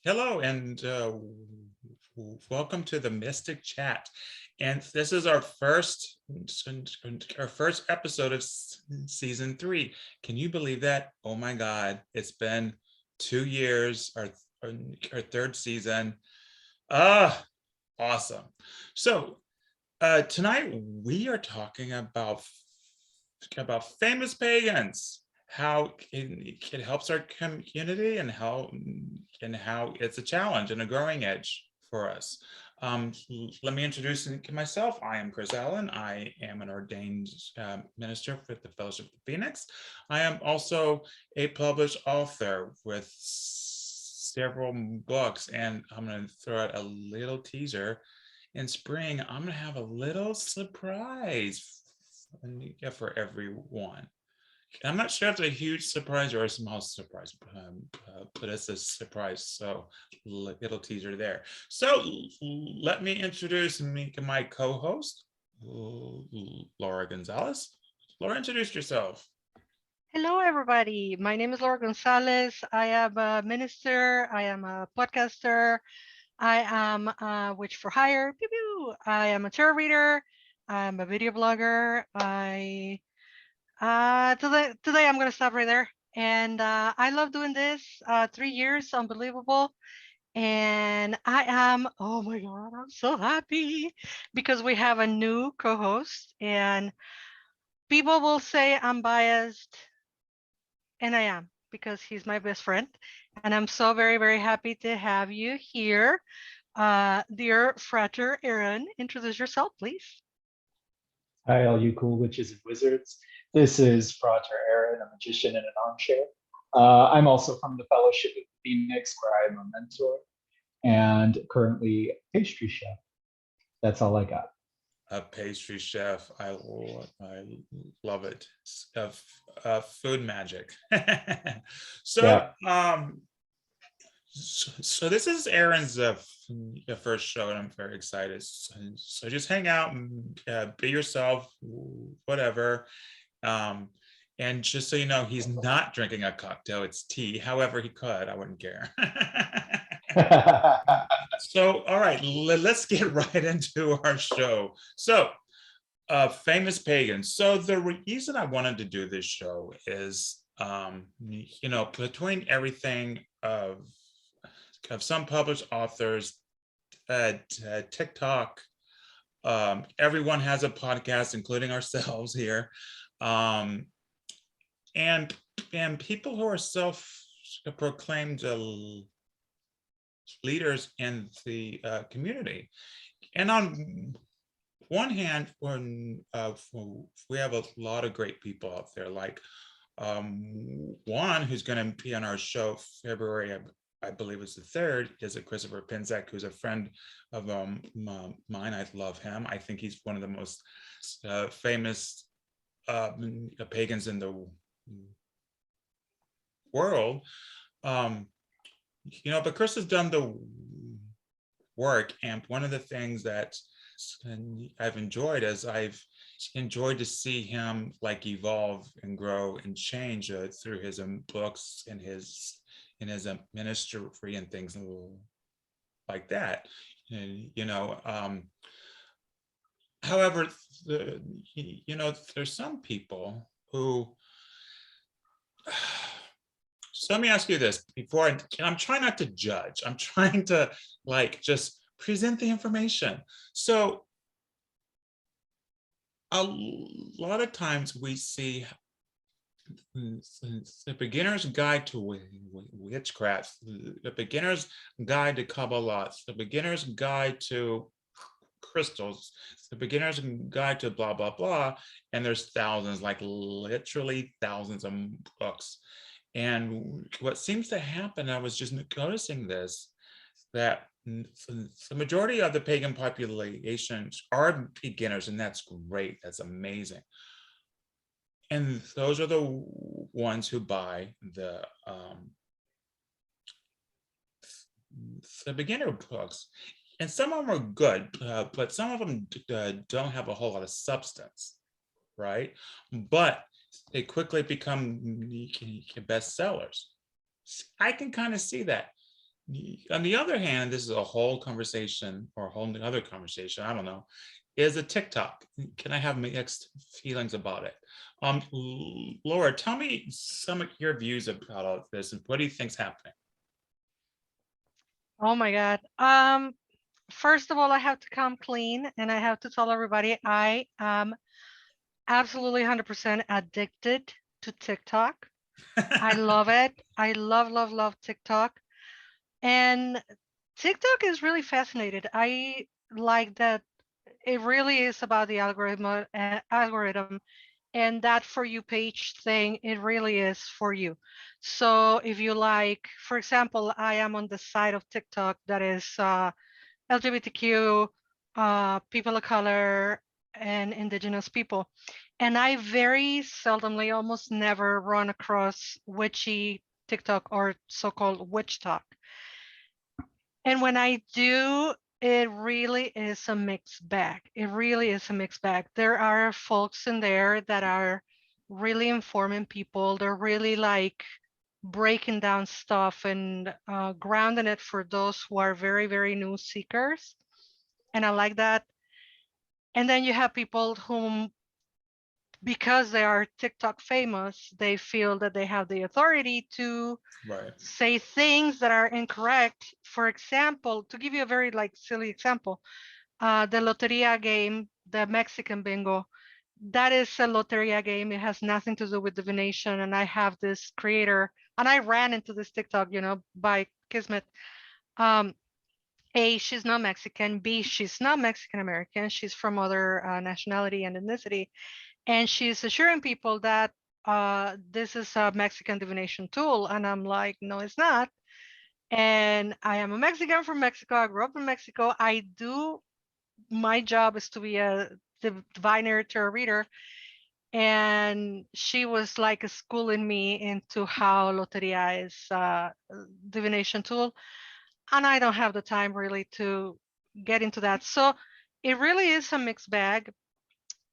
Hello, and welcome to the Mystic Chat. And this is our first episode of season 3. Can you believe that? Oh my God, it's been 2 years, our third season. Ah, awesome. So tonight we are talking about famous pagans, how it helps our community, and how it's a challenge and a growing edge for us. Let me introduce myself. I am Chris Allen. I am an ordained minister for the Fellowship of the Phoenix. I am also a published author with several books, and I'm going to throw out a little teaser. In spring, I'm going to have a little surprise for everyone. I'm not sure if it's a huge surprise or a small surprise, but it's a surprise. So little teaser there. So let me introduce my co-host, Laura Gonzalez. Laura, introduce yourself. Hello, everybody. My name is Laura Gonzalez. I am a minister. I am a podcaster. I am a witch for hire. Pew, pew. I am a tarot reader. I'm a video blogger. Today I'm gonna stop right there. And I love doing this. 3 years, unbelievable. And I am, oh my God, I'm so happy because we have a new co-host. And people will say I'm biased, and I am, because he's my best friend. And I'm so very, very happy to have you here. Dear Frater Aaron, introduce yourself, please. Hi, all you cool witches and wizards. This is Frater Aaron, a magician in an armchair. I'm also from the Fellowship of Phoenix, where I'm a mentor and currently a pastry chef. That's all I got. A pastry chef. I love it. Food magic. so, Yeah. so this is Aaron's first show, and I'm very excited. So just hang out and be yourself, whatever. Um, and just so you know, he's not drinking a cocktail; it's tea. However, he could. I wouldn't care. So, all right, let's get right into our show. So, famous pagans. So the reason I wanted to do this show is, between everything of some published authors, TikTok, everyone has a podcast, including ourselves here, um, and and people who are self-proclaimed leaders in the community. And on one hand, when we have a lot of great people out there, like one who's going to be on our show February, I believe it's the 3rd, is a Christopher Pinzak, who's a friend of mine. I love him. I think he's one of the most famous pagans in the world. But Chris has done the work, and one of the things that I've enjoyed is I've enjoyed to see him like evolve and grow and change through his books and his ministry and things like that. And, however, there's some people who. So let me ask you this before I'm trying not to judge. I'm trying to just present the information. So a lot of times we see the beginner's guide to witchcraft, the beginner's guide to Kabbalah, the beginner's guide to crystals, the beginner's guide to blah, blah, blah. And there's thousands, like literally thousands of books. And what seems to happen, I was just noticing this, that the majority of the pagan populations are beginners, and that's great. That's amazing. And those are the ones who buy the beginner books. And some of them are good, but some of them don't have a whole lot of substance, right? But they quickly become bestsellers. I can kind of see that. on the other hand, this is a whole conversation or a whole other conversation, I don't know, is a TikTok. Can I have mixed feelings about it? Laura, tell me some of your views about all of this and what do you think's happening? Oh my God. First of all, I have to come clean and I have to tell everybody I am absolutely 100% addicted to TikTok. I love it. I love, love, love TikTok. And TikTok is really fascinated. I like that it really is about the algorithm and that For You page thing, it really is for you. So if you like, for example, I am on the side of TikTok that is LGBTQ, people of color, and indigenous people. And I very seldomly, almost never run across witchy TikTok or so-called witch talk. And when I do, it really is a mixed bag. It really is a mixed bag. There are folks in there that are really informing people. They're really like breaking down stuff and grounding it for those who are very, very news seekers. And I like that. And then you have people whom, because they are TikTok famous, they feel that they have the authority to Right. say things that are incorrect. For example, to give you a very like silly example, the Loteria game, the Mexican bingo, that is a Loteria game. It has nothing to do with divination. And I have this creator, and I ran into this TikTok, by Kismet. A, she's not Mexican. B, she's not Mexican American. She's from other nationality and ethnicity. And she's assuring people that this is a Mexican divination tool. And I'm like, no, it's not. And I am a Mexican from Mexico. I grew up in Mexico. My job is to be a diviner, tarot reader. And she was like schooling me into how Loteria is a divination tool. And I don't have the time really to get into that. So it really is a mixed bag.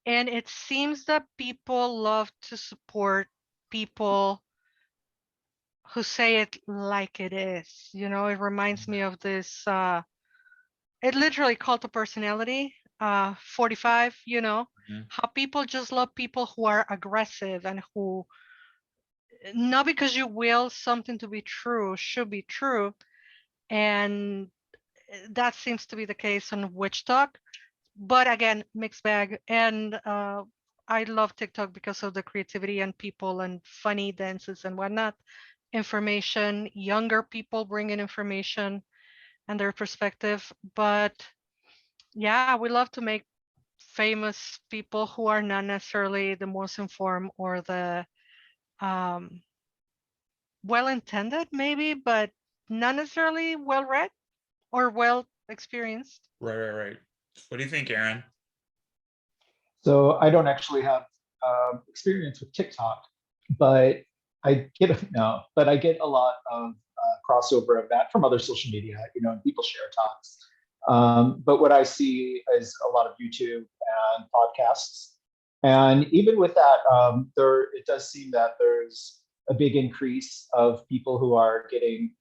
And it seems that people love to support people who say it like it is. It reminds me of this, it literally cult of personality, 45, Mhm. how people just love people who are aggressive and who, not because you will something to be true, should be true. And that seems to be the case on Witch Talk. But again, mixed bag. And I love TikTok because of the creativity and people and funny dances and whatnot. Information, younger people bringing information and their perspective. But yeah, we love to make famous people who are not necessarily the most informed or the um, well intended, maybe, but not necessarily well read or well experienced. Right. What do you think, Aaron? So I don't actually have experience with TikTok, but I get no, but I get a lot of crossover of that from other social media, and people share talks. But what I see is a lot of YouTube and podcasts, and even with that, it does seem that there's a big increase of people who are getting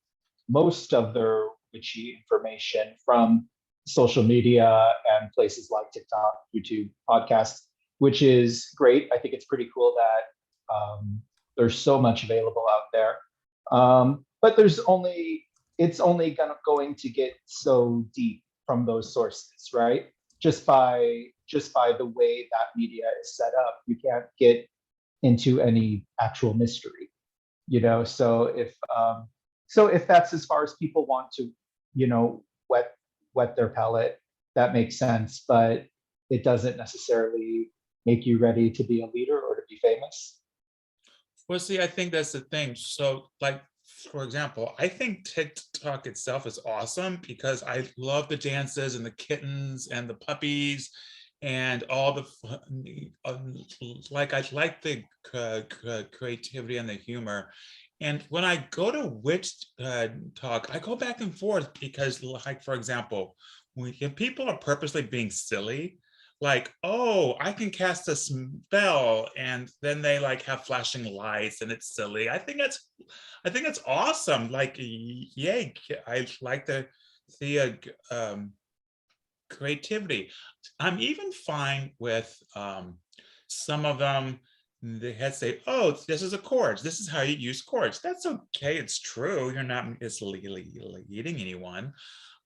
most of their witchy information from social media and places like TikTok, YouTube, podcasts, which is great. I think it's pretty cool that there's so much available out there. But it's only going to get so deep from those sources, right? Just by the way that media is set up, you can't get into any actual mystery, so if that's as far as people want to, wet their palate, that makes sense, but it doesn't necessarily make you ready to be a leader or to be famous. Well, see, I think that's the thing. So, like, for example, I think TikTok itself is awesome because I love the dances and the kittens and the puppies and all the like. I like the creativity and the humor. And when I go to Witch Talk, I go back and forth because, like, for example, when people are purposely being silly, like, oh, I can cast a spell, and then they like have flashing lights, and it's silly. I think that's awesome. Like, yay! I like the creativity. I'm even fine with some of them. They had say, oh, this is a chords. This is how you use chords. That's okay. It's true. You're not misleading anyone.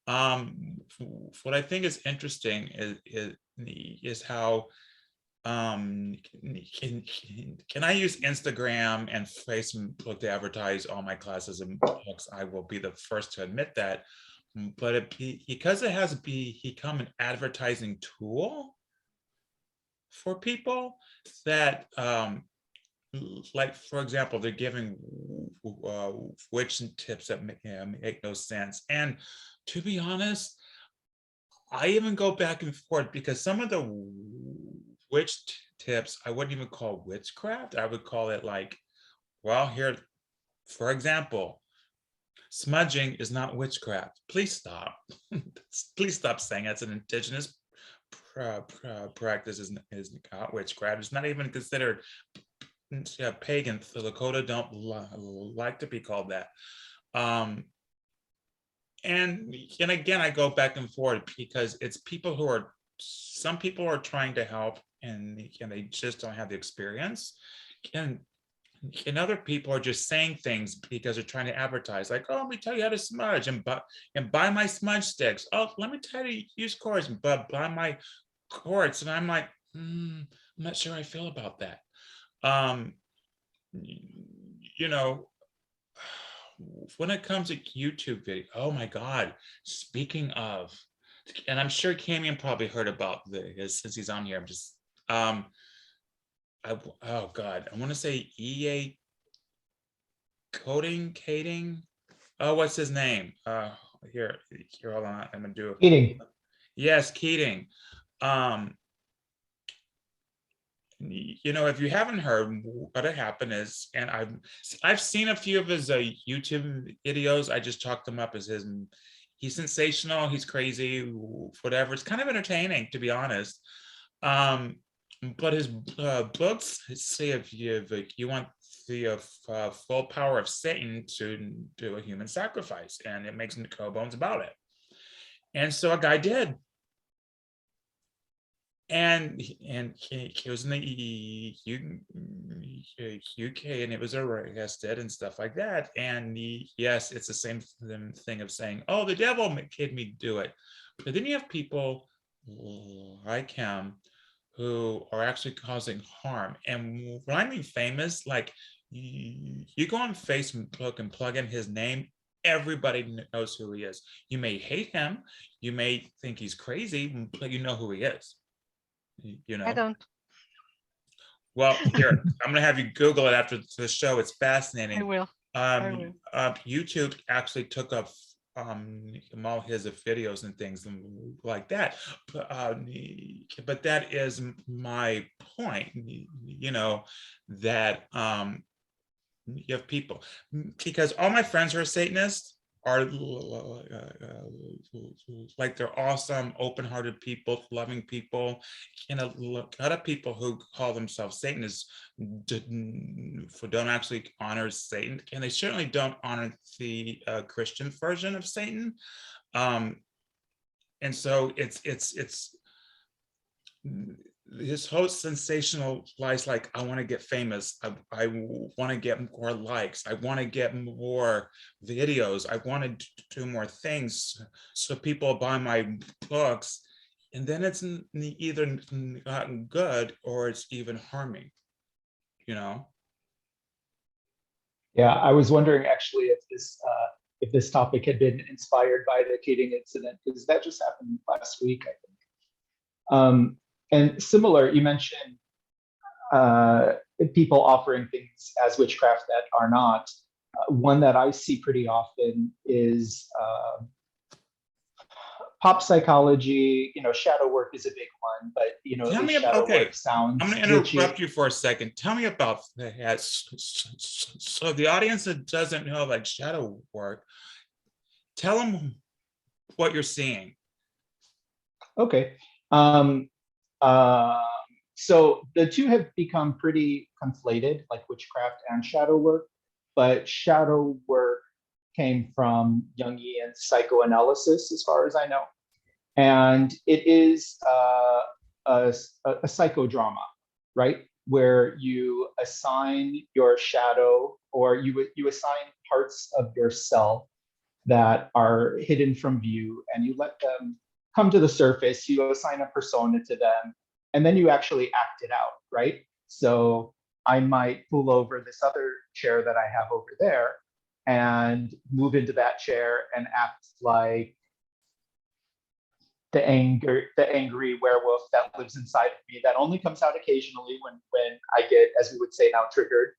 What I think is interesting is how can I use Instagram and Facebook to advertise all my classes and books? I will be the first to admit that. But because it has become an advertising tool for people that like, for example, they're giving witch tips that make no sense. And to be honest, I even go back and forth because some of the witch tips I wouldn't even call witchcraft. I would call it like, well, here, for example, smudging is not witchcraft. Please stop. Please stop saying that's an indigenous practice is not witchcraft. It's not even considered pagan. The Lakota don't like to be called that. And again, I go back and forth because it's people who are, some people are trying to help and they just don't have the experience. And other people are just saying things because they're trying to advertise, like, oh, let me tell you how to smudge and buy my smudge sticks. Oh, let me tell you to use quartz and buy my quartz. And I'm like, I'm not sure I feel about that. You know, when it comes to YouTube video, oh my God, speaking of, and I'm sure Camion probably heard about this since he's on here. I'm just, oh God, I want to say EA coding. Oh, what's his name? Here, hold on. I'm gonna do it. Eating. Yes, Keating. You know, if you haven't heard, what had happened is, and I've seen a few of his YouTube videos. I just chalked them up as his. He's sensational. He's crazy. Whatever. It's kind of entertaining, to be honest. But his books say if you want the full power of Satan to do a human sacrifice, and it makes no bones about it. And so a guy did. And he was in the UK and it was arrested and stuff like that. And yes, it's the same thing of saying, oh, the devil made me do it. But then you have people like him who are actually causing harm. And when I mean famous, like you go on Facebook and plug in his name, everybody knows who he is. You may hate him, you may think he's crazy, but you know who he is. You know, I don't. well, here, I'm gonna have you Google it after the show. It's fascinating. I will. YouTube actually took up all his videos and things like that. But that is my point, you know, that you have people, because all my friends who are Satanists are like, they're awesome, open-hearted people, loving people. And a lot of people who call themselves Satanists don't actually honor Satan, and they certainly don't honor the Christian version of Satan. And so it's his whole sensational lies, like, I want to get famous, I want to get more likes, I want to get more videos, I want to do more things so people buy my books. And then it's either not good or it's even harming, you know. Yeah, I was wondering actually if this topic had been inspired by the Keating incident, because that just happened last week, I think. And similar, you mentioned people offering things as witchcraft that are not. One that I see pretty often is pop psychology. You know, shadow work is a big one, but you know, shadow work sounds. I'm going to interrupt you for a second. Tell me about that. So the audience that doesn't know, like, shadow work, tell them what you're seeing. Okay. So the two have become pretty conflated, like witchcraft and shadow work, but shadow work came from Jungian psychoanalysis, as far as I know. And it is a psychodrama, right? Where you assign your shadow, or you assign parts of yourself that are hidden from view, and you let them come to the surface. You assign a persona to them, and then you actually act it out, right? So I might pull over this other chair that I have over there and move into that chair and act like the angry werewolf that lives inside of me, that only comes out occasionally when I get, as we would say now, triggered.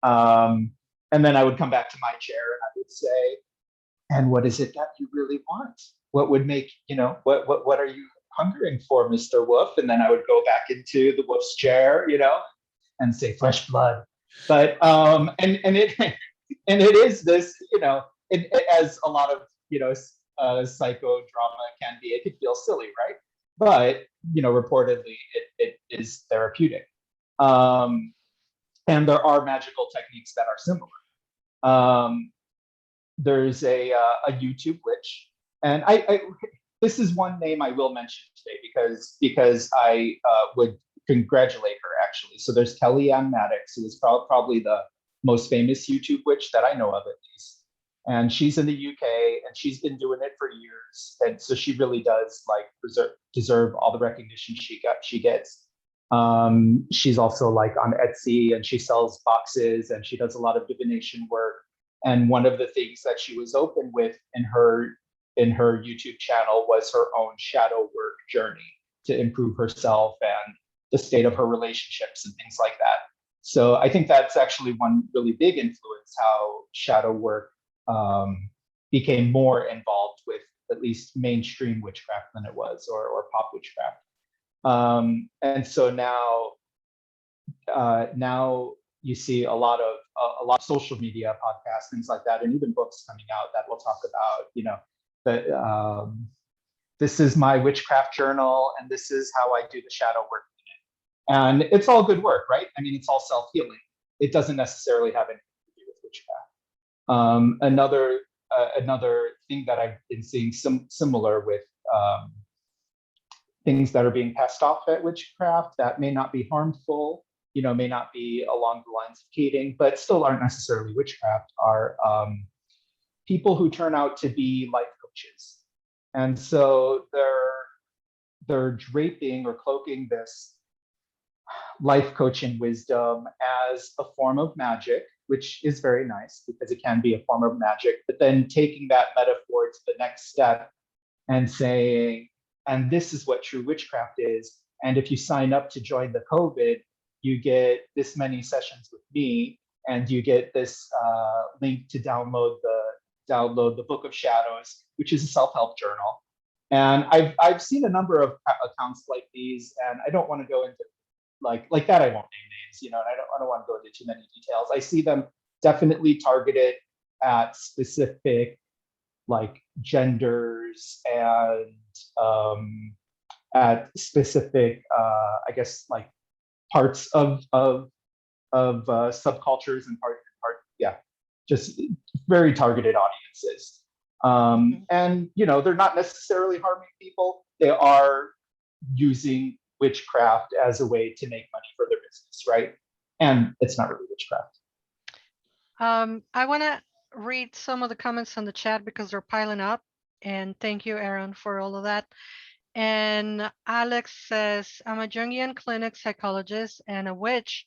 And then I would come back to my chair and I would say, and what is it that you really want? What would make, what are you hungering for, Mr. Wolf? And then I would go back into the wolf's chair, and say flesh blood. But and it and it is this, as a lot of psychodrama can be, it could feel silly, right? But reportedly it is therapeutic. And there are magical techniques that are similar. There's a YouTube witch, and I this is one name I will mention today because I would congratulate her, actually. So there's Kellyanne Maddox, who is probably the most famous YouTube witch that I know of, at least. And she's in the UK, and she's been doing it for years, and so she really does deserve all the recognition she gets. She's also like on Etsy, and she sells boxes, and she does a lot of divination work. And one of the things that she was open with in her YouTube channel was her own shadow work journey to improve herself and the state of her relationships and things like that. So I think that's actually one really big influence, how shadow work became more involved with at least mainstream witchcraft than it was, or pop witchcraft. And so now you see a lot of social media, podcasts, things like that, and even books coming out that will talk about, that this is my witchcraft journal, and this is how I do the shadow work in it. And it's all good work, right? I mean, it's all self-healing. It doesn't necessarily have anything to do with witchcraft. Another thing that I've been seeing similar with things that are being passed off at witchcraft that may not be harmful, may not be along the lines of cheating, but still aren't necessarily witchcraft, are people who turn out to be life coaches. And so they're draping or cloaking this life coaching wisdom as a form of magic, which is very nice because it can be a form of magic, but then taking that metaphor to the next step and saying, and this is what true witchcraft is. And if you sign up to join the COVID, you get this many sessions with me, and you get this link to download the Book of Shadows, which is a self-help journal. And I've seen a number of accounts like these, and I don't want to go into like that. I won't name names, and I don't want to go into too many details. I see them definitely targeted at specific like genders and at specific, I guess, like parts of subcultures and just very targeted audiences. And they're not necessarily harming people. They are using witchcraft as a way to make money for their business, right? And it's not really witchcraft. I want to read some of the comments on the chat because they're piling up. And thank you, Aaron, for all of that. And Alex says, I'm a Jungian clinic psychologist and a witch,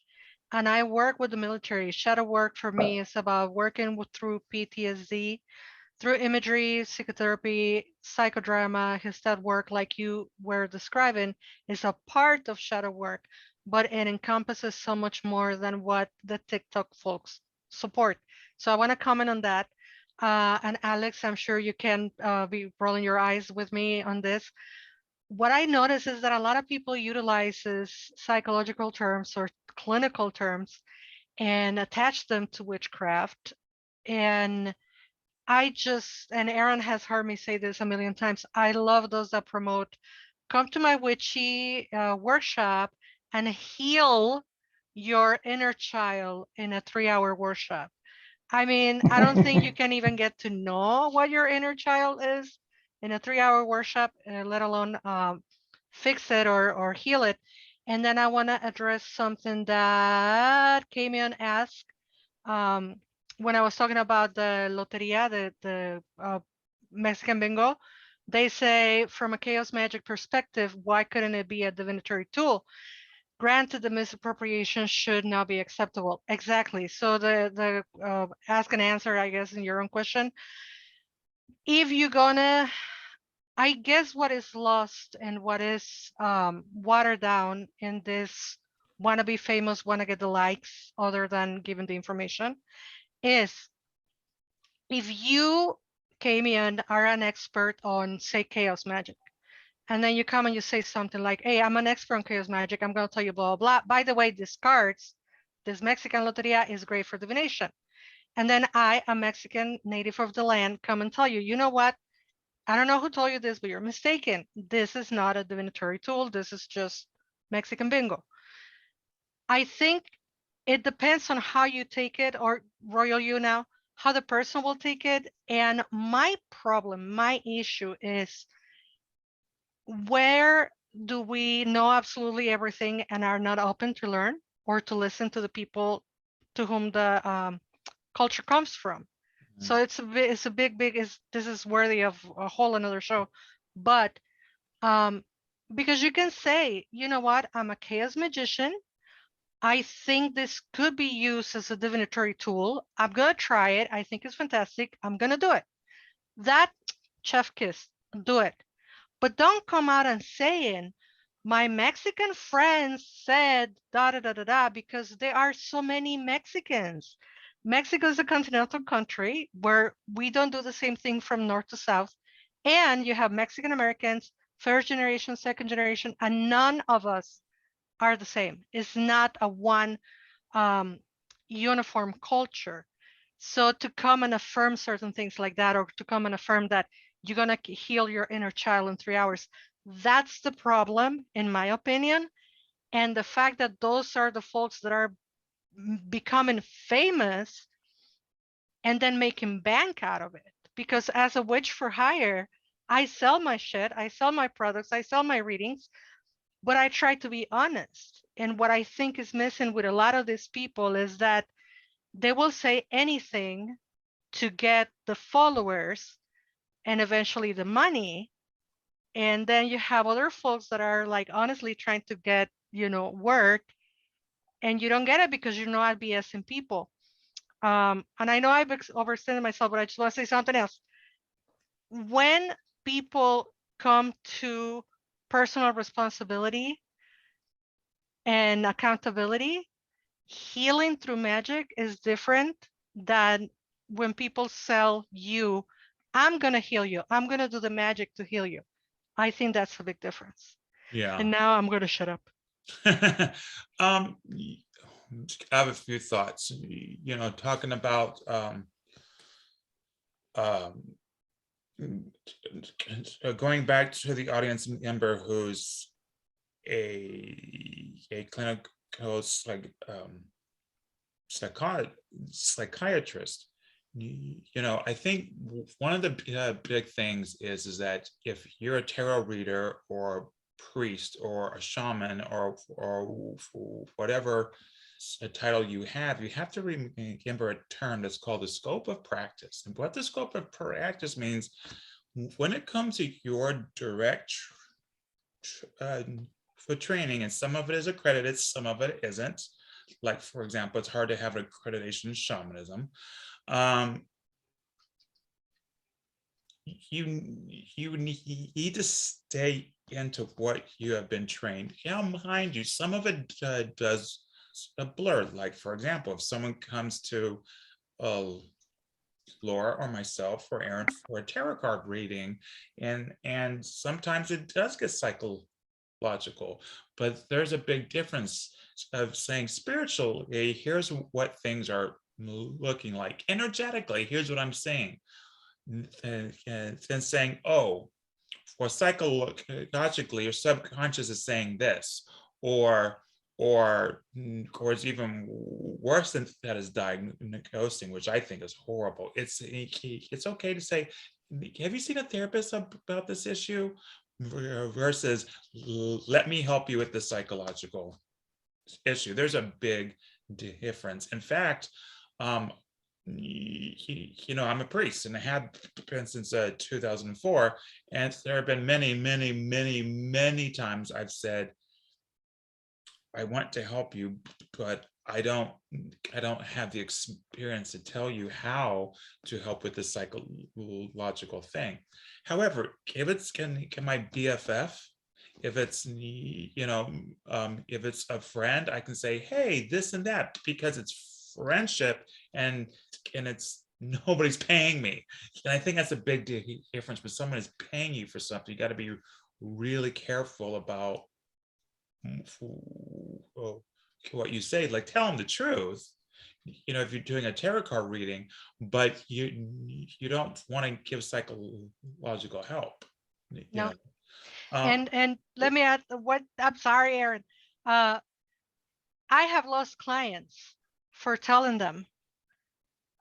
and I work with the military. Shadow work for me is about working through PTSD, through imagery, psychotherapy, psychodrama. His that work, like you were describing, is a part of shadow work, but it encompasses so much more than what the TikTok folks support. So I want to comment on that. And Alex, I'm sure you can be rolling your eyes with me on this. What I notice is that a lot of people utilizes psychological terms or clinical terms and attach them to witchcraft. And and Aaron has heard me say this a million times, I love those that promote come to my witchy workshop and heal your inner child in a 3-hour workshop. I mean, I don't think you can even get to know what your inner child is in a 3-hour workshop, let alone fix it or heal it. And then I want to address something that Camion asked um, when I was talking about the loteria, the Mexican bingo. They say from a chaos magic perspective, why couldn't it be a divinatory tool? Granted, the misappropriation should not be acceptable. Exactly. So the ask and answer, I guess, in your own question. If you're gonna, I guess what is lost and what is watered down in this wanna be famous, wanna get the likes, other than giving the information, is if you came in are an expert on, say, chaos magic, and then you come and you say something like, hey, I'm an expert on chaos magic, I'm going to tell you blah, blah, blah. By the way, this cards, this Mexican loteria is great for divination. And then I, a Mexican native of the land, come and tell you, you know what? I don't know who told you this, but you're mistaken. This is not a divinatory tool. This is just Mexican bingo. I think it depends on how you take it, or Royal You now, how the person will take it. And my problem, my issue is, where do we know absolutely everything and are not open to learn or to listen to the people to whom the culture comes from? So it's a big this is worthy of a whole another show. But because you can say, you know what, I'm a chaos magician, I think this could be used as a divinatory tool, I'm gonna try it, I think it's fantastic, I'm gonna do it. That, chef kiss, do it. But don't come out and saying, my Mexican friends said da da da da da, because there are so many Mexicans. Mexico is a continental country where we don't do the same thing from north to south. And you have Mexican Americans, first generation, second generation, and none of us are the same. It's not a one um, uniform culture. So to come and affirm certain things like that, or to come and affirm that you're going to heal your inner child in 3 hours, that's the problem, in my opinion. And the fact that those are the folks that are becoming famous and then making bank out of it. Because as a witch for hire, I sell my shit, I sell my products, I sell my readings, but I try to be honest. And what I think is missing with a lot of these people is that they will say anything to get the followers and eventually the money. And then you have other folks that are like honestly trying to get, work, and you don't get it because you're not BSing people. And I know I've overextended myself, but I just want to say something else. When people come to personal responsibility and accountability, healing through magic is different than when people sell you, I'm going to heal you, I'm going to do the magic to heal you. I think that's a big difference. Yeah. And now I'm going to shut up. I have a few thoughts, talking about going back to the audience member who's a clinical psychiatrist. I think one of the big things is that if you're a tarot reader or priest or a shaman or whatever title you have to remember a term that's called the scope of practice. And what the scope of practice means, when it comes to your direct for training, and some of it is accredited, some of it isn't. Like, for example, it's hard to have accreditation in shamanism. You need to stay into what you have been trained. Mind you, some of it does blur. Like, for example, if someone comes to Laura or myself or Aaron for a tarot card reading, and sometimes it does get psychological, but there's a big difference of saying spiritually, here's what things are looking like energetically, here's what I'm saying, and saying, oh, or psychologically, your subconscious is saying this, or it's even worse than that is diagnosing, which I think is horrible. It's okay to say, have you seen a therapist about this issue? Versus, let me help you with the psychological issue. There's a big difference. In fact, I'm a priest, and I have been since 2004, and there have been many times I've said, I want to help you, but I don't have the experience to tell you how to help with this psychological thing. However, if it's can my BFF, if it's if it's a friend, I can say, hey, this and that, because it's friendship, and it's nobody's paying me. And I think that's a big difference. When someone is paying you for something, you got to be really careful about what you say. Like, tell them the truth, if you're doing a tarot card reading, but you don't want to give psychological help. No. Uh, And let me add what I'm sorry, Aaron. I have lost clients for telling them,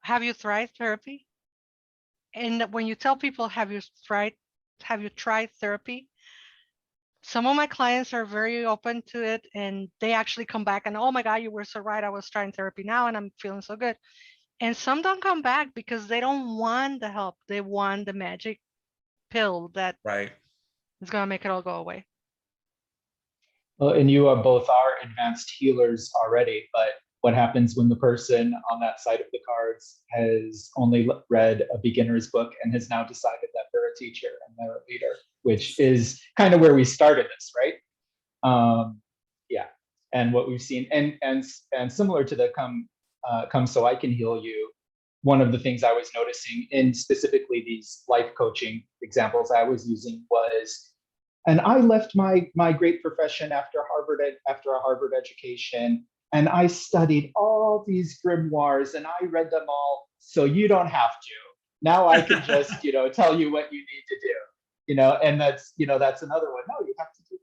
have you tried therapy? And when you tell people, have you tried therapy? Some of my clients are very open to it, and they actually come back and, oh my God, you were so right. I was trying therapy now and I'm feeling so good. And some don't come back because they don't want the help. They want the magic pill that right. is going to make it all go away. Well, and you are both are advanced healers already, but what happens when the person on that side of the cards has only read a beginner's book and has now decided that they're a teacher and they're a leader, which is kind of where we started this, right? Yeah, and what we've seen, and similar to the come so I can heal you. One of the things I was noticing in specifically these life coaching examples I was using was, and I left my great profession after a Harvard education, and I studied all these grimoires and I read them all, so you don't have to. Now I can just tell you what you need to do. And that's another one. No, you have to do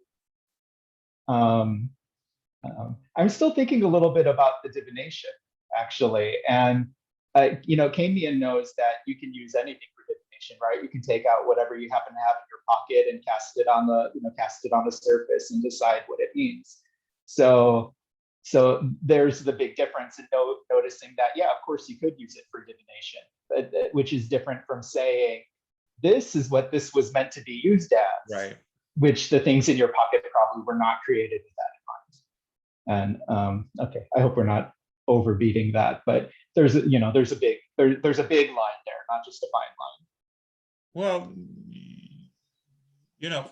it. I'm still thinking a little bit about the divination, actually, and Camian knows that you can use anything for divination, right? You can take out whatever you happen to have in your pocket and cast it on the surface and decide what it means. So there's the big difference in noticing that, yeah, of course you could use it for divination, which is different from saying this is what this was meant to be used as, right? Which the things in your pocket probably were not created with that in mind. And okay, I hope we're not overbeating that, but there's a big line there, not just a fine line. Well,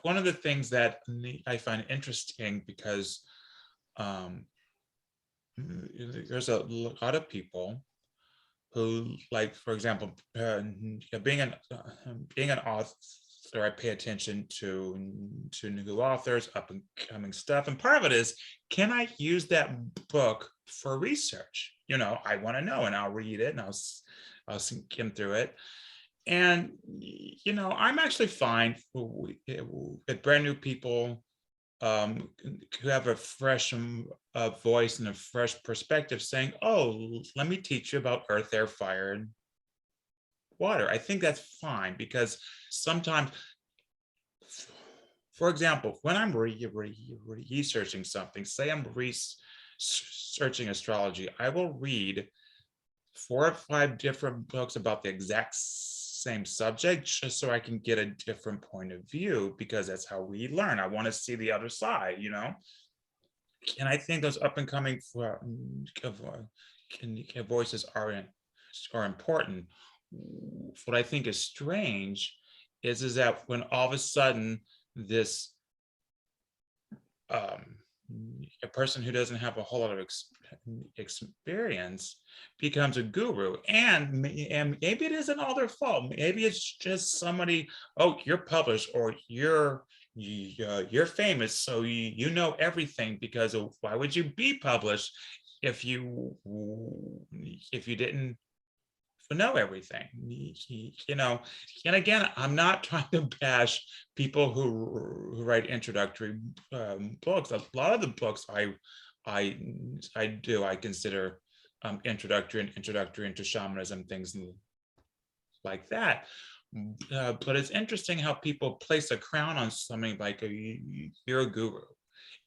one of the things that I find interesting, because there's a lot of people who, like, for example, being an author, I pay attention to new authors, up and coming stuff, and part of it is, can I use that book for research? I want to know, and I'll read it and I'll skim through it. And I'm actually fine with brand new people who have a fresh voice and a fresh perspective, saying, oh, let me teach you about earth, air, fire, and water. I think that's fine, because sometimes, for example, when I'm researching something, say I'm researching astrology, I will read 4 or 5 different books about the exact same subject, just so I can get a different point of view, because that's how we learn. I want to see the other side, And I think those up and coming voices are important. What I think is strange is that when all of a sudden this a person who doesn't have a whole lot of experience becomes a guru, and maybe it isn't all their fault. Maybe it's just somebody, oh, you're published, or you're famous, so you know everything, because why would you be published if you didn't know everything, you know. And again, I'm not trying to bash people who write introductory books. A lot of the books I consider introductory into shamanism, things like that. But it's interesting how people place a crown on something like you're a guru,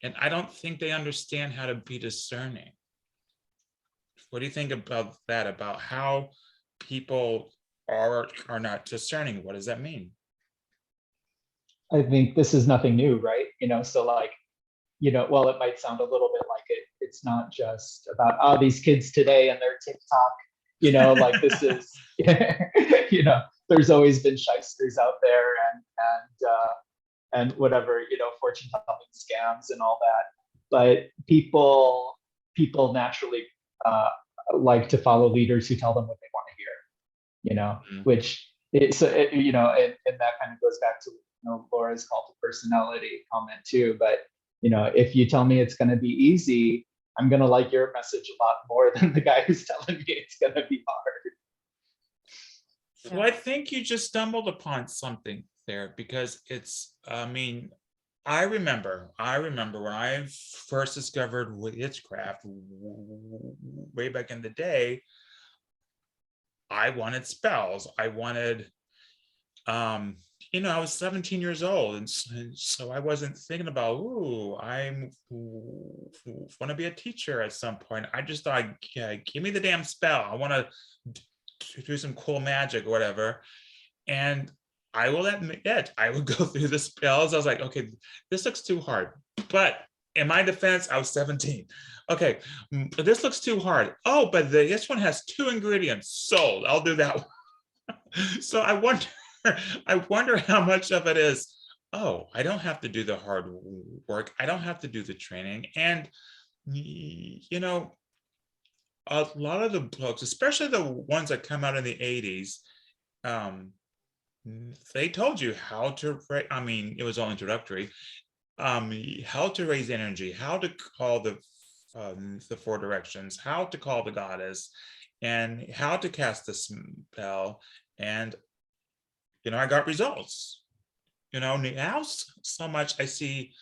and I don't think they understand how to be discerning. What do you think about that? About how people are not discerning? What does that mean? I think this is nothing new, right? So like, well, it might sound a little bit like it's not just about, these kids today and their TikTok, like this is, there's always been shysters out there and whatever, fortune telling scams and all that. But people naturally like to follow leaders who tell them what they want to hear, which it's, and that kind of goes back to, Laura's call to personality comment too. But, if you tell me it's going to be easy, I'm going to like your message a lot more than the guy who's telling me it's going to be hard. Well, I think you just stumbled upon something there, because it's, I mean, I remember when I first discovered witchcraft way back in the day, I wanted spells. I wanted, I was 17 years old, and so I wasn't thinking about, I want to be a teacher at some point. I just thought, yeah, give me the damn spell. I want to do some cool magic or whatever. And I will admit, I would go through the spells. I was like, okay, this looks too hard. But in my defense, I was 17. Okay, this looks too hard. Oh, but this one has 2 ingredients. Sold. I'll do that one. So I wonder how much of it is, oh, I don't have to do the hard work. I don't have to do the training. And, a lot of the books, especially the ones that come out in the 80s, they told you how to, I mean, it was all introductory, how to raise energy, how to call the 4 directions, how to call the goddess, and how to cast the spell. And I got results. Now so much I see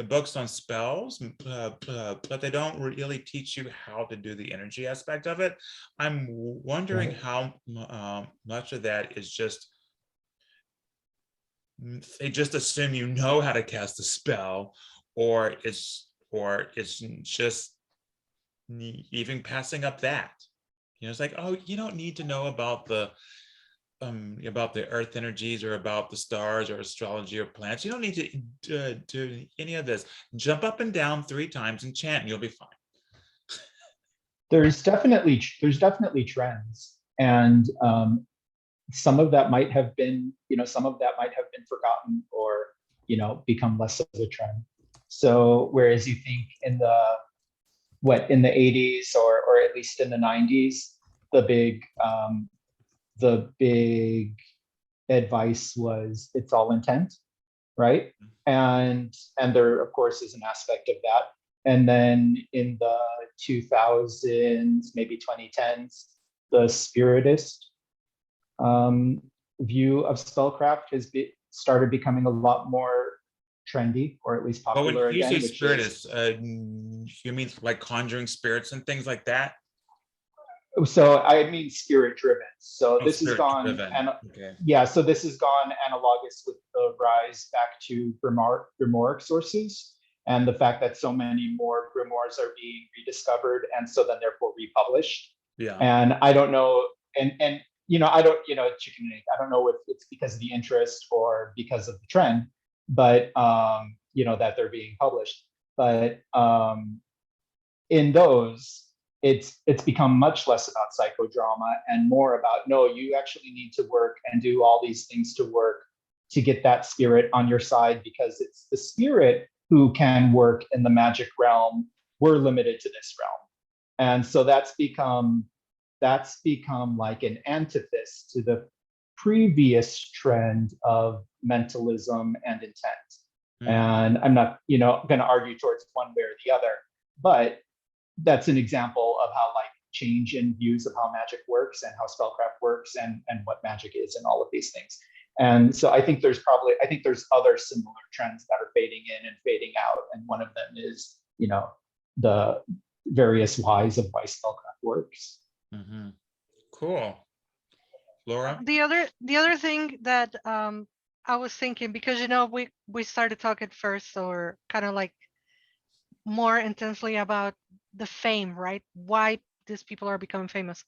books on spells, but they don't really teach you how to do the energy aspect of it. I'm wondering how much of that is just, they just assume you know how to cast a spell, or it's just even passing up that. It's like, oh, you don't need to know about the earth energies, or about the stars, or astrology, or planets. You don't need to do any of this. Jump up and down 3 times and chant, and you'll be fine. There's definitely trends, and some of that might have been forgotten, or become less of a trend. So whereas you think in the 80s, or at least in the 90s, the big advice was, it's all intent, right? And there, of course, is an aspect of that. And then in the 2000s, maybe 2010s, the spiritist view of spellcraft started becoming a lot more trendy, or at least popular again. But when you say spiritist, you mean like conjuring spirits and things like that? So I mean spirit driven. So this has gone, so this has gone analogous with the rise back to grimoire sources, and the fact that so many more grimoires are being rediscovered, and so then therefore republished. Yeah. And I don't know, and I don't, chicken and egg. I don't know if it's because of the interest or because of the trend, but that they're being published. But in those, it's become much less about psychodrama and more about, no, you actually need to work and do all these things to work to get that spirit on your side, because it's the spirit who can work in the magic realm. We're limited to this realm. And so that's become like an antithesis to the previous trend of mentalism and intent. And I'm not, going to argue towards one way or the other, but that's an example of how like change in views of how magic works and how spellcraft works and what magic is and all of these things. And so I think there's other similar trends that are fading in and fading out. And one of them is, the various whys of why spellcraft works. Mm-hmm. Cool. Laura? The other thing that I was thinking, because we started talking first, or kind of like more intensely about the fame, right? Why these people are becoming famous.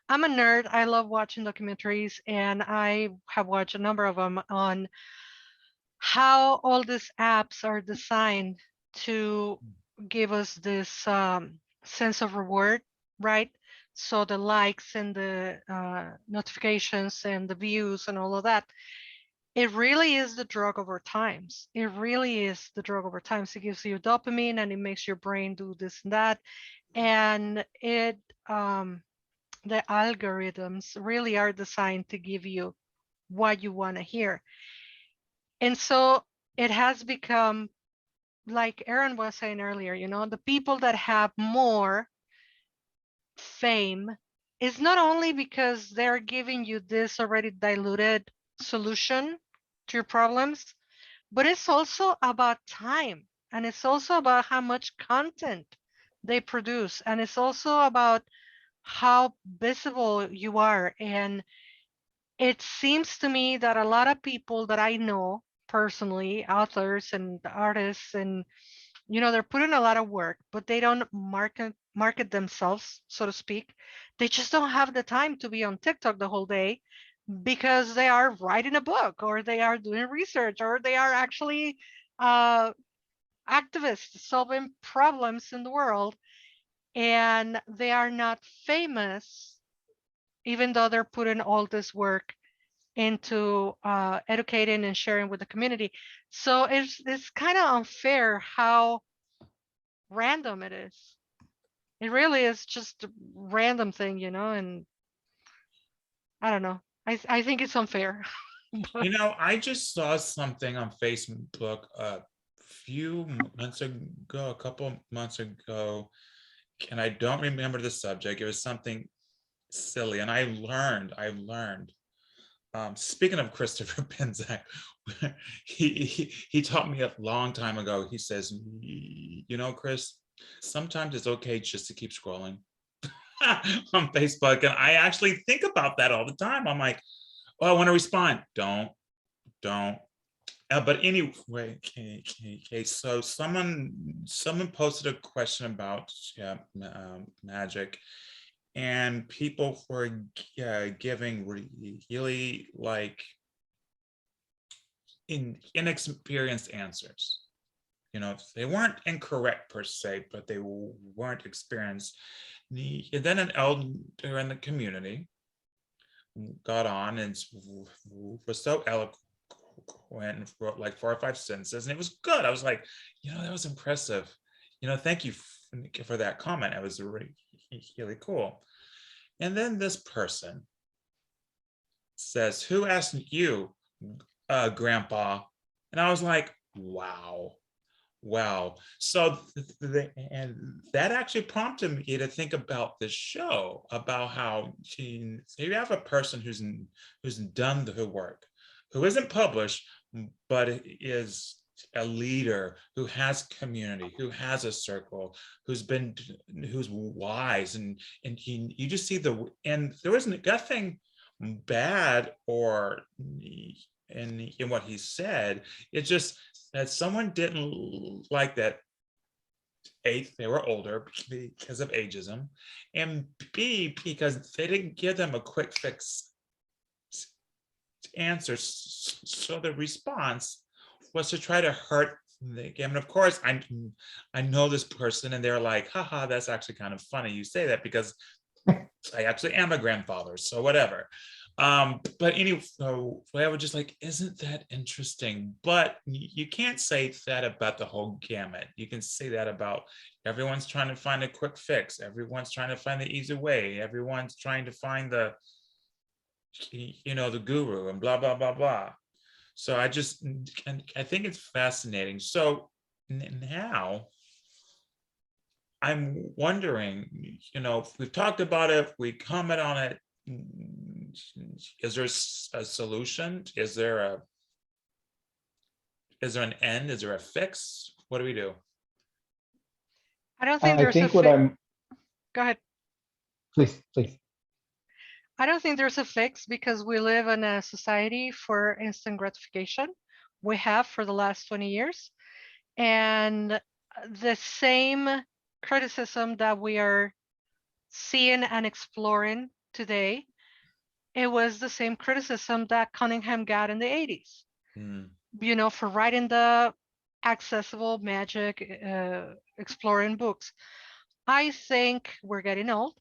I'm a nerd. I love watching documentaries, and I have watched a number of them on how all these apps are designed to give us this sense of reward, right? So the likes and the notifications and the views and all of that, it really is the drug of our times. It really is the drug of our times. It gives you dopamine and it makes your brain do this and that. And the algorithms really are designed to give you what you want to hear. And so it has become, like Aaron was saying earlier, the people that have more fame is not only because they're giving you this already diluted solution to your problems, but it's also about time, and it's also about how much content they produce, and it's also about how visible you are. And it seems to me that a lot of people that I know personally, authors and artists, and they're putting a lot of work, but they don't market themselves, so to speak. They just don't have the time to be on TikTok the whole day, because they are writing a book, or they are doing research, or they are actually uh, activists solving problems in the world, and they are not famous, even though they're putting all this work into educating and sharing with the community. So it's kind of unfair how random it is. It really is just a random thing, and I don't know. I think it's unfair. I just saw something on Facebook a few months ago, a couple months ago, and I don't remember the subject. It was something silly, and I learned. Speaking of Christopher Benzak, he taught me a long time ago. He says, Chris, sometimes it's okay just to keep scrolling on Facebook. And I actually think about that all the time. I'm like, oh, I want to respond. Don't. But anyway, okay, so someone posted a question about magic, and people were giving really like inexperienced answers. They weren't incorrect per se, but they weren't experienced. And then an elder in the community got on and was so eloquent and wrote like 4 or 5 sentences, and it was good. I was like, that was impressive. Thank you for that comment. It was really, really cool. And then this person says, "Who asked you, Grandpa?" And I was like, wow. So and that actually prompted me to think about this show, about how you have a person who's done the work, who isn't published, but is a leader, who has community, who has a circle, who's wise, and you just see and there wasn't nothing bad or in what he said. It's just that someone didn't like that. A, they were older because of ageism, and B, because they didn't give them a quick fix answer. So the response was to try to hurt the game. And of course, I know this person, and they're like, haha, that's actually kind of funny you say that, because I actually am a grandfather, so whatever. But anyway, so I was just like, isn't that interesting? But you can't say that about the whole gamut. You can say that about everyone's trying to find a quick fix. Everyone's trying to find the easy way. Everyone's trying to find the guru and blah, blah, blah, blah. So I think it's fascinating. So now I'm wondering, we've talked about it, we comment on it. Is there a solution? Is there an end? Is there a fix? What do we do? I don't think I there's a think what fix. I'm, Go ahead. please. I don't think there's a fix because we live in a society for instant gratification. We have for the last 20 years. And the same criticism that we are seeing and exploring today, it was the same criticism that Cunningham got in the 80s, for writing the accessible magic, exploring books. I think we're getting old.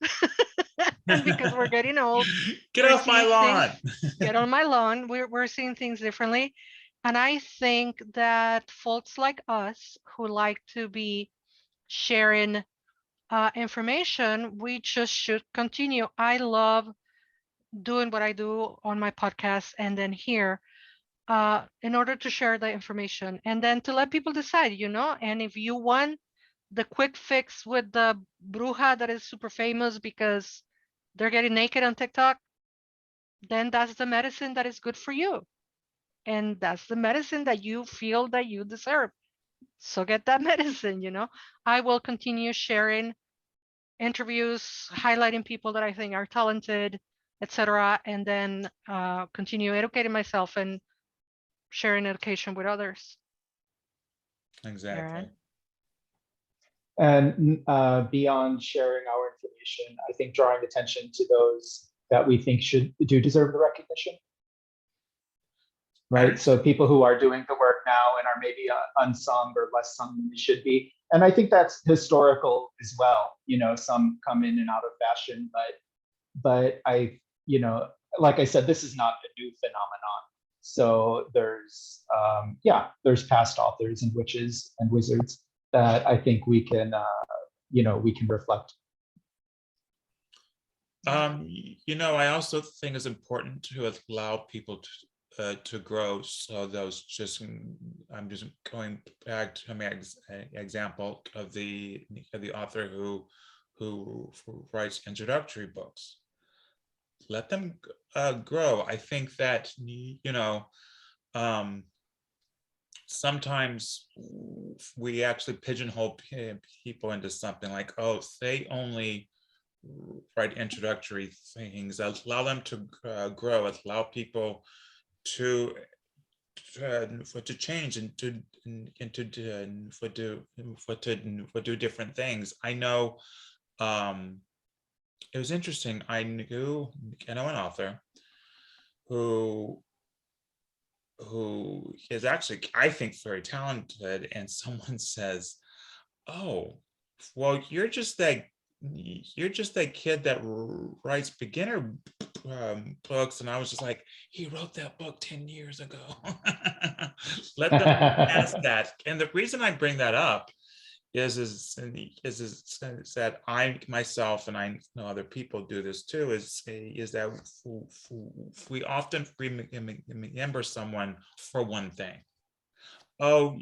And because we're getting old, Get we're off my seeing things, lawn. get on my lawn. We're seeing things differently. And I think that folks like us who like to be sharing information, we just should continue. I love doing what I do on my podcast and then here in order to share the information and then to let people decide, and if you want the quick fix with the bruja that is super famous because they're getting naked on TikTok, then that's the medicine that is good for you. And that's the medicine that you feel that you deserve. So get that medicine, I will continue sharing interviews, highlighting people that I think are talented, etc. And then continue educating myself and sharing education with others. Exactly. Aaron? And beyond sharing our information, I think drawing attention to those that we think do deserve the recognition. Right. So people who are doing the work now and are maybe unsung or less sung than they should be. And I think that's historical as well. Some come in and out of fashion, but like I said, this is not a new phenomenon. So there's past authors and witches and wizards that I think we can reflect. I also think it's important to allow people to grow. So I'm just going back to my example of the author who writes introductory books. Let them grow. I think that sometimes we actually pigeonhole people into something like, oh, they only write introductory things. Allow them to grow. Allow people to change and to do different things. I know it was interesting. I know an author who is actually, I think, very talented, and someone says, oh, well, you're just that kid that writes beginner books. And I was just like, he wrote that book 10 years ago. Let them pass that. And the reason I bring that up is that I myself, and I know other people do this too, is that we often remember someone for one thing. Oh,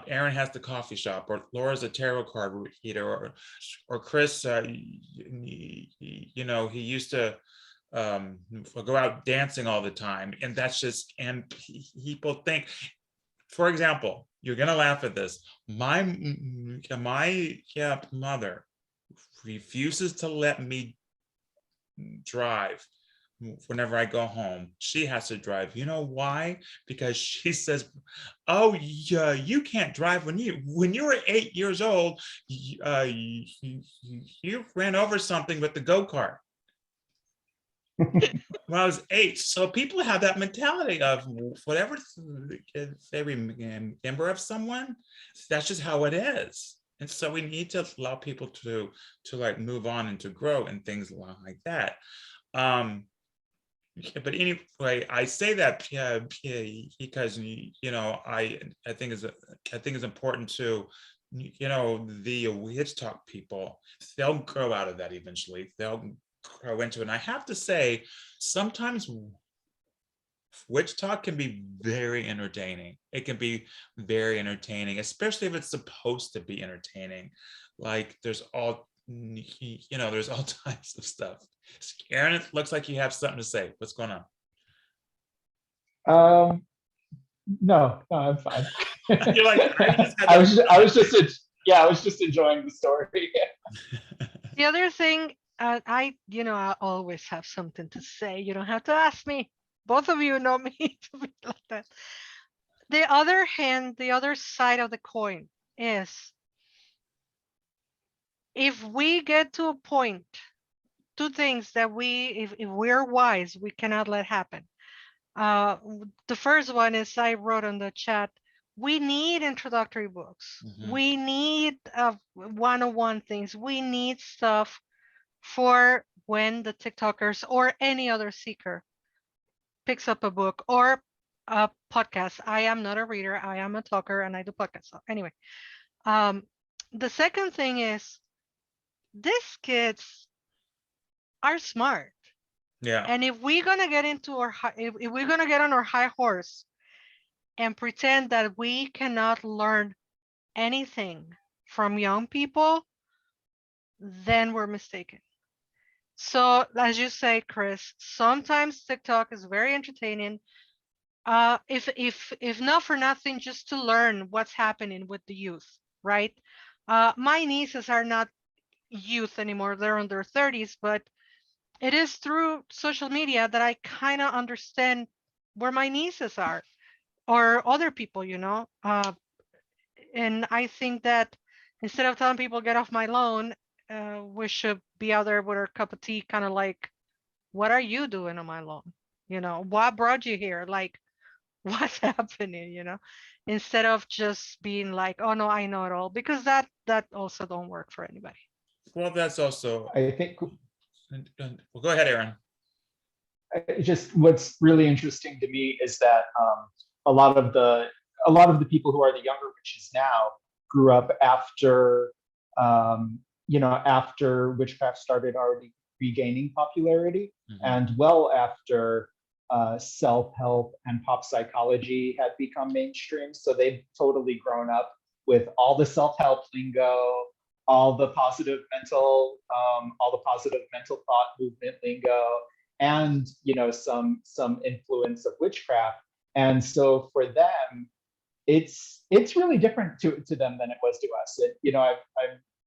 Aaron has the coffee shop, or Laura's a tarot card reader, or Chris, he used to go out dancing all the time, and that's just, and people think, for example, you're gonna laugh at this. My mother refuses to let me drive whenever I go home. She has to drive. You know why? Because she says, oh yeah, you can't drive. When you were 8 years old, you ran over something with the go-kart. When I was 8. So people have that mentality of whatever they remember of someone, that's just how it is. And so we need to allow people to like move on and to grow and things like that. But anyway, I say that because I think it's important to the witch talk people. They'll grow out of that eventually. They'll grow into it. And I have to say, sometimes witch talk can be very entertaining. It can be very entertaining, especially if it's supposed to be entertaining. Like there's all, there's all types of stuff. Aaron, it looks like you have something to say. What's going on? No, I'm fine. You're like, I was just enjoying the story. The other thing, I always have something to say. You don't have to ask me. Both of you know me to be like that. The other hand, the other side of the coin is if we get to a point, two things that if we're wise, we cannot let happen. The first one is I wrote on the chat, we need introductory books. We need 101 things. We need stuff for when the TikTokers or any other seeker picks up a book or a podcast. I am not a reader. I am a talker and I do podcasts. So anyway, the second thing is these kids are smart. Yeah. And if we're gonna get into if we're gonna get on our high horse and pretend that we cannot learn anything from young people, then we're mistaken. So as you say, Chris, sometimes TikTok is very entertaining. If not for nothing, just to learn what's happening with the youth, right? My nieces are not youth anymore; they're in their 30s, but it is through social media that I kind of understand where my nieces are or other people, and I think that instead of telling people get off my lawn, we should be out there with our cup of tea, kind of like, what are you doing on my lawn? What brought you here? Like, what's happening? Instead of just being like, oh no, I know it all, because that also don't work for anybody. Well, that's also, I think well, go ahead, Aaron. just what's really interesting to me is that a lot of the people who are the younger witches now grew up after after witchcraft started already regaining popularity, and well after self-help and pop psychology had become mainstream. So they've totally grown up with all the self-help lingo, all the positive mental thought movement lingo, and some influence of witchcraft. And so for them, it's really different to them than it was to us. And, I'm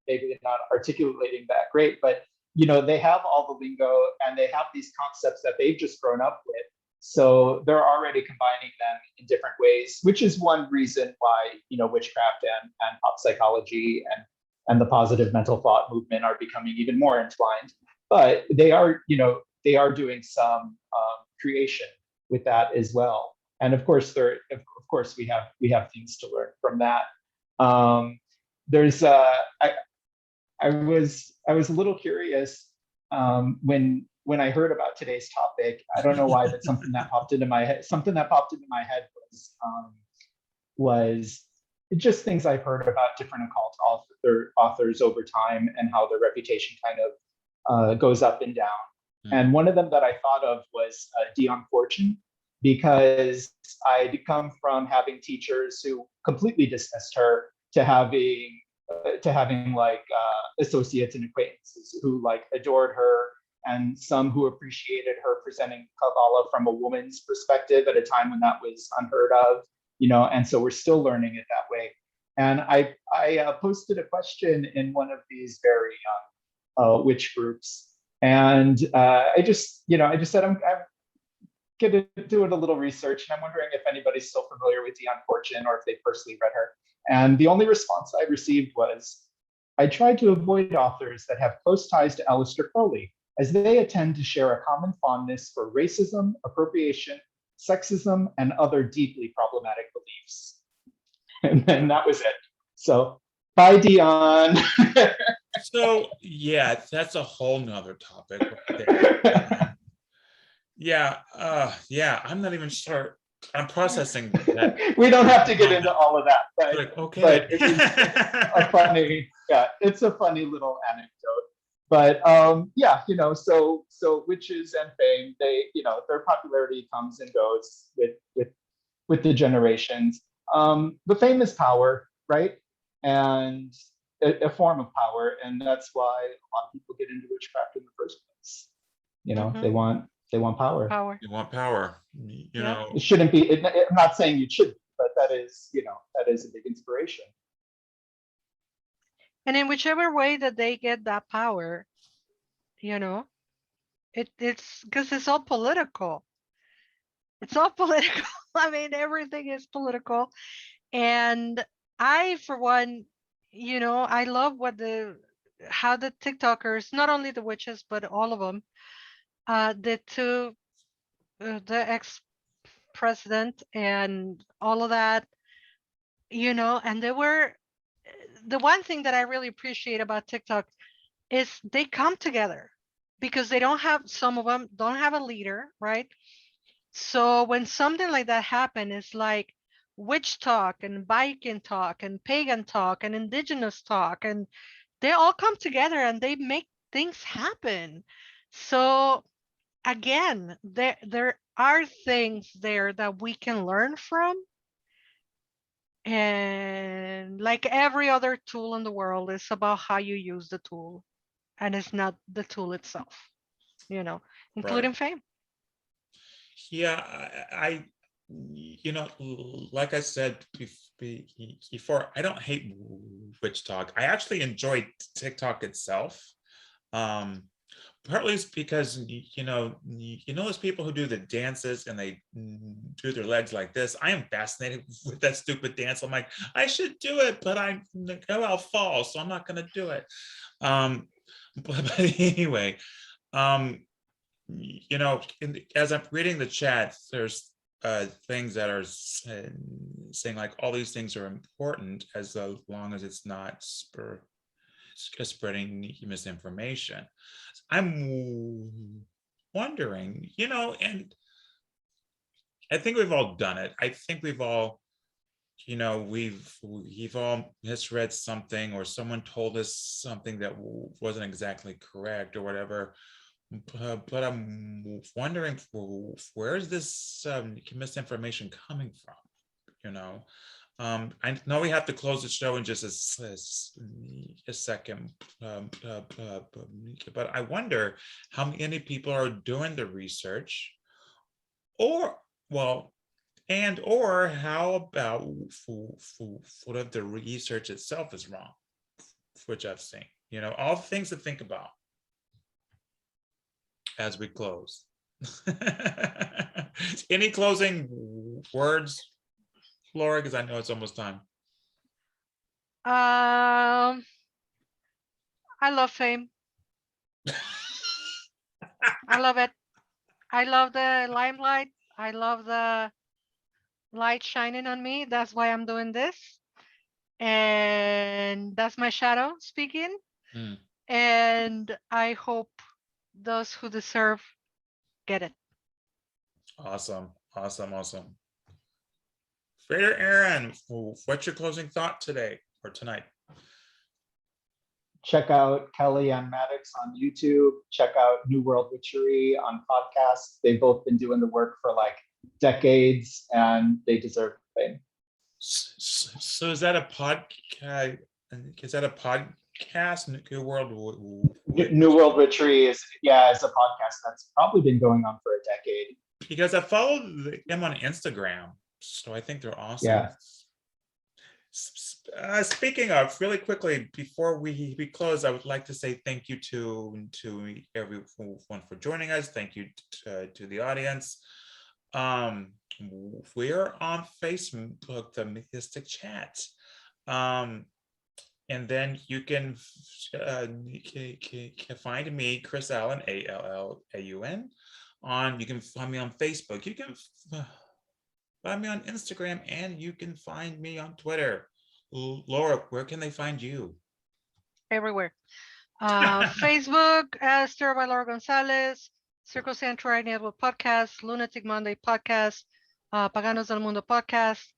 maybe not articulating that great, but they have all the lingo and they have these concepts that they've just grown up with. So they're already combining them in different ways, which is one reason why witchcraft and pop psychology and the positive mental thought movement are becoming even more entwined. But they are doing some creation with that as well. And of course, we have things to learn from that. I was a little curious when I heard about today's topic. I don't know why, but something that popped into my head was just things I've heard about different occult authors over time and how their reputation kind of goes up and down. And one of them that I thought of was Dion Fortune, because I'd come from having teachers who completely dismissed her to having like associates and acquaintances who like adored her, and some who appreciated her presenting Kabbalah from a woman's perspective at a time when that was unheard of, and so we're still learning it that way. And I posted a question in one of these very witch groups, and I just said I'm going to do a little research, and I'm wondering if anybody's still familiar with Dion Fortune or if they personally read her. And the only response I received was, I tried to avoid authors that have close ties to Aleister Crowley, as they tend to share a common fondness for racism, appropriation, sexism, and other deeply problematic beliefs. And then that was it. So bye, Dion. So yeah, that's a whole nother topic right there. Yeah, I'm not even sure. I'm processing that. We don't have to get into all of that, but like, okay. But it's a funny little anecdote. But yeah, so witches and fame, they, their popularity comes and goes with the generations. The fame is power, right? And a form of power, and that's why a lot of people get into witchcraft in the first place. They want power. Power. You want power. Yeah. It shouldn't be. I'm not saying you should, but that is a big inspiration. And in whichever way that they get that power, it's because it's all political. It's all political. I mean, everything is political. And I, for one, I love how the TikTokers, not only the witches, but all of them, the ex-president and all of that, and the one thing that I really appreciate about TikTok is they come together because some of them don't have a leader, right? So when something like that happens, it's like witch talk and Viking talk and pagan talk and indigenous talk, and they all come together and they make things happen. So again, there are things there that we can learn from. And like every other tool in the world, it's about how you use the tool, and it's not the tool itself, including fame. Yeah, like I said before, I don't hate witch talk. I actually enjoy TikTok itself. Partly it's because those people who do the dances and they do their legs like this. I am fascinated with that stupid dance. I'm like, I should do it, but I'll fall, so I'm not going to do it. But anyway, as I'm reading the chat, there's things that are saying like all these things are important as long as it's not spreading misinformation. I'm wondering, and I think we've all done it. I think we've all, we've all misread something, or someone told us something that wasn't exactly correct or whatever. But I'm wondering, where is this misinformation coming from? I know we have to close the show in just a second, but I wonder how many people are doing the research, or how about what if the research itself is wrong, which I've seen. All the things to think about as we close. Any closing words, Laura, because I know it's almost time. I love fame. I love it. I love the limelight. I love the light shining on me. That's why I'm doing this. And that's my shadow speaking. And I hope those who deserve get it. Awesome. Frater Aaron, what's your closing thought today or tonight? Check out Kelly and Maddox on YouTube. Check out New World Witchery on podcasts. They've both been doing the work for like decades, and they deserve fame. So is that a podcast? New World Witchery is a podcast that's probably been going on for a decade. Because I follow them on Instagram, so I think they're awesome. Yeah. Speaking of, really quickly before we close, I would like to say thank you to everyone for joining us. Thank you to the audience. We're on Facebook, the Mystic Chat, and then you can find me, Chris Allen, ALLAUN. You can find me on Facebook. You can find me on Instagram, and you can find me on Twitter. Laura, where can they find you? Everywhere. Facebook, Stir by Laura Gonzalez, Circle Sanctuary Network Podcast, Lunatic Monday Podcast, Paganos del Mundo Podcast,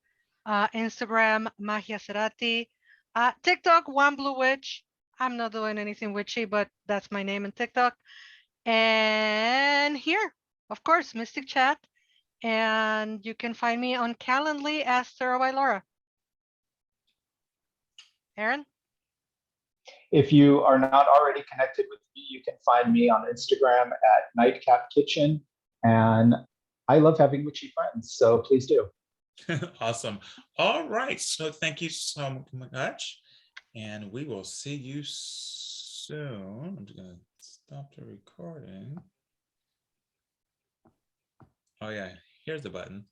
Instagram, Magia Cerati, TikTok, One Blue Witch. I'm not doing anything witchy, but that's my name in TikTok. And here, of course, Mystic Chat. And you can find me on Calendly as Tarot by Laura. Aaron? If you are not already connected with me, you can find me on Instagram at Nightcap Kitchen. And I love having witchy friends, so please do. Awesome. All right. So thank you so much. And we will see you soon. I'm just going to stop the recording. Oh, yeah. Here's the button.